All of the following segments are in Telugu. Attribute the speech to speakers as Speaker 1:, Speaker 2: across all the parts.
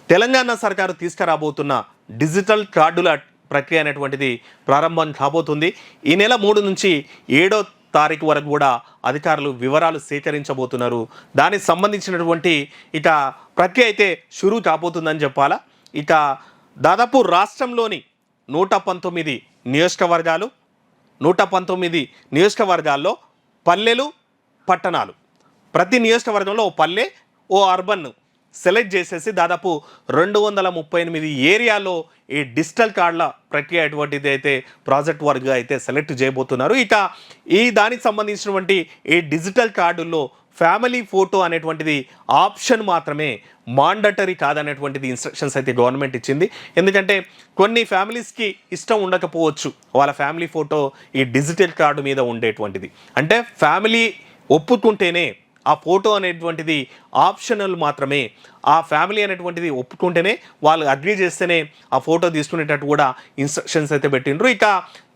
Speaker 1: తెలంగాణ సర్కారు తీసుకురాబోతున్న డిజిటల్ కార్డుల ప్రక్రియ అనేటువంటిది ప్రారంభం కాబోతుంది. ఈ నెల 3 నుంచి 7వ తారీఖు వరకు కూడా అధికారులు వివరాలు సేకరించబోతున్నారు. దానికి సంబంధించినటువంటి ఇక ప్రక్రియ అయితే షురూ కాబోతుందని చెప్పాలా. ఇక దాదాపు రాష్ట్రంలోని 119 నియోజకవర్గాలు 119 నియోజకవర్గాల్లో పల్లెలు పట్టణాలు, ప్రతి నియోజకవర్గంలో ఓ పల్లె ఓ అర్బన్ సెలెక్ట్ చేసేసి దాదాపు 238 ఏరియాలో ఈ డిజిటల్ కార్డుల ప్రక్రియ అటువంటిది అయితే ప్రాజెక్ట్ వర్క్గా అయితే సెలెక్ట్ చేయబోతున్నారు. ఇక ఈ దానికి సంబంధించినటువంటి ఈ డిజిటల్ కార్డుల్లో ఫ్యామిలీ ఫోటో అనేటువంటిది ఆప్షన్ మాత్రమే, మాండటరీ కాదనేటువంటిది ఇన్స్ట్రక్షన్స్ అయితే గవర్నమెంట్ ఇచ్చింది. ఎందుకంటే కొన్ని ఫ్యామిలీస్కి ఇష్టం ఉండకపోవచ్చు వాళ్ళ ఫ్యామిలీ ఫోటో ఈ డిజిటల్ కార్డు మీద ఉండేటువంటిది. అంటే ఫ్యామిలీ ఒప్పుకుంటేనే ఆ ఫోటో అనేటువంటిది ఆప్షనల్ మాత్రమే, ఆ ఫ్యామిలీ అనేటువంటిది ఒప్పుకుంటేనే, వాళ్ళు అగ్రీ చేస్తేనే ఆ ఫోటో తీసుకునేటట్టు కూడా ఇన్స్ట్రక్షన్స్ అయితే పెట్టిండ్రు. ఇక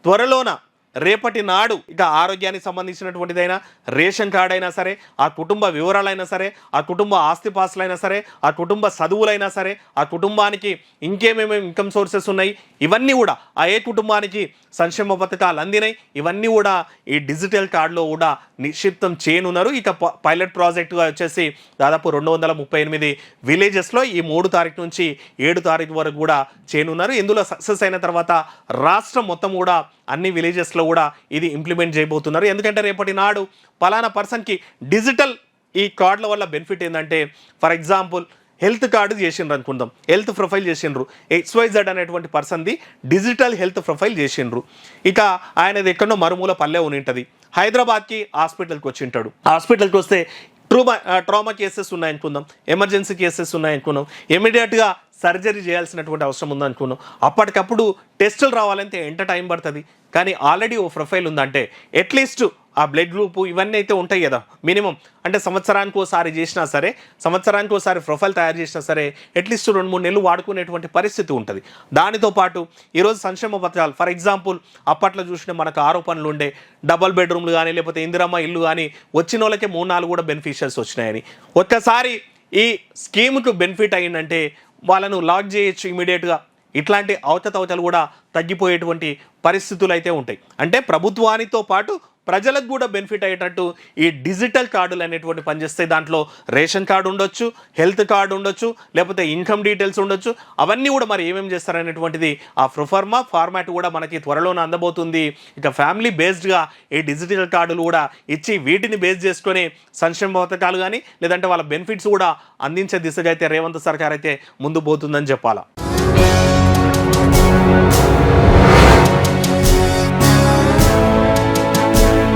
Speaker 1: త్వరలోన రేపటి నాడు ఇక ఆరోగ్యానికి సంబంధించినటువంటిదైనా, రేషన్ కార్డు అయినా సరే, ఆ కుటుంబ వివరాలైనా సరే, ఆ కుటుంబ ఆస్తిపాస్తులైనా సరే, ఆ కుటుంబ చదువులైనా సరే, ఆ కుటుంబానికి ఇంకేమేమి ఇన్కమ్ సోర్సెస్ ఉన్నాయి, ఇవన్నీ కూడా ఆ ఏ కుటుంబానికి సంక్షేమ పథకాలు అందినాయి, ఇవన్నీ కూడా ఈ డిజిటల్ కార్డులో కూడా నిక్షిప్తం చేయనున్నారు. ఇక పైలట్ ప్రాజెక్టుగా వచ్చేసి దాదాపు 238 విలేజెస్లో ఈ 3 తారీఖు నుంచి 7 తారీఖు వరకు కూడా చేయనున్నారు. ఇందులో సక్సెస్ అయిన తర్వాత రాష్ట్రం మొత్తం కూడా అన్ని విలేజెస్లో కూడా ఇది ఇంప్లిమెంట్ చేయబోతున్నారు. ఎందుకంటే రేపటి నాడు పలానా పర్సన్కి డిజిటల్ ఈ కార్డుల వల్ల బెనిఫిట్ ఏంటంటే, ఫర్ ఎగ్జాంపుల్ హెల్త్ కార్డు చేసిండ్రు అనుకుందాం, హెల్త్ ప్రొఫైల్ చేసిండ్రు, XYZ అనేటువంటి పర్సన్ది డిజిటల్ హెల్త్ ప్రొఫైల్ చేసిండ్రు. ఇక ఆయనది ఎక్కడో మరుమూల పల్లె ఉంటుంది, హైదరాబాద్కి హాస్పిటల్కి వచ్చి ఉంటాడు. హాస్పిటల్కి వస్తే ట్రామా కేసెస్ ఉన్నాయనుకుందాం, ఎమర్జెన్సీ కేసెస్ ఉన్నాయనుకున్నాం, ఇమీడియట్గా సర్జరీ చేయాల్సినటువంటి అవసరం ఉందనుకున్నాం. అప్పటికప్పుడు టెస్టులు రావాలంటే ఎంత టైం పడుతుంది. కానీ ఆల్రెడీ ఓ ప్రొఫైల్ ఉందంటే అట్లీస్ట్ ఆ బ్లడ్ గ్రూప్ ఇవన్నీ అయితే ఉంటాయి కదా, మినిమం అంటే సంవత్సరానికి ఒకసారి చేసినా సరే, సంవత్సరానికి ఒకసారి ప్రొఫైల్ తయారు చేసినా సరే అట్లీస్ట్ 2-3 నెలలు వాడుకునేటువంటి పరిస్థితి ఉంటుంది. దానితో పాటు ఈరోజు సంక్షేమ పథకాలు, ఫర్ ఎగ్జాంపుల్ అప్పట్లో చూసిన మనకు ఆరోపణలు ఉండే డబల్ బెడ్రూమ్లు కానీ లేకపోతే ఇందిరమ్మ ఇల్లు కానీ వచ్చిన వాళ్ళకే 3-4 కూడా బెనిఫిషియర్స్ వచ్చినాయని. ఒక్కసారి ఈ స్కీమ్కు బెనిఫిట్ అయ్యిందంటే వాళ్ళను లాక్ చేయొచ్చు ఇమీడియట్గా. ఇట్లాంటి అవతతవతలు కూడా తగ్గిపోయేటువంటి పరిస్థితులు అయితే ఉంటాయి. అంటే ప్రభుత్వానితో పాటు ప్రజలకు కూడా బెనిఫిట్ అయ్యేటట్టు ఈ డిజిటల్ కార్డులు అనేటువంటి పనిచేస్తాయి. దాంట్లో రేషన్ కార్డు ఉండొచ్చు, హెల్త్ కార్డు ఉండొచ్చు, లేకపోతే ఇన్కమ్ డీటెయిల్స్ ఉండొచ్చు. అవన్నీ కూడా మరి ఏమేమి చేస్తారనేటువంటిది ఆ ప్రొఫార్మా ఫార్మాట్ కూడా మనకి త్వరలోనే అందబోతుంది. ఇక ఫ్యామిలీ బేస్డ్గా ఈ డిజిటల్ కార్డులు కూడా ఇచ్చి వీటిని బేస్ చేసుకొని సంక్షేమ పథకాలు కానీ లేదంటే వాళ్ళ బెనిఫిట్స్ కూడా అందించే దిశగా అయితే రేవంత్ సర్కార్ అయితే ముందు పోతుందని చెప్పాలా.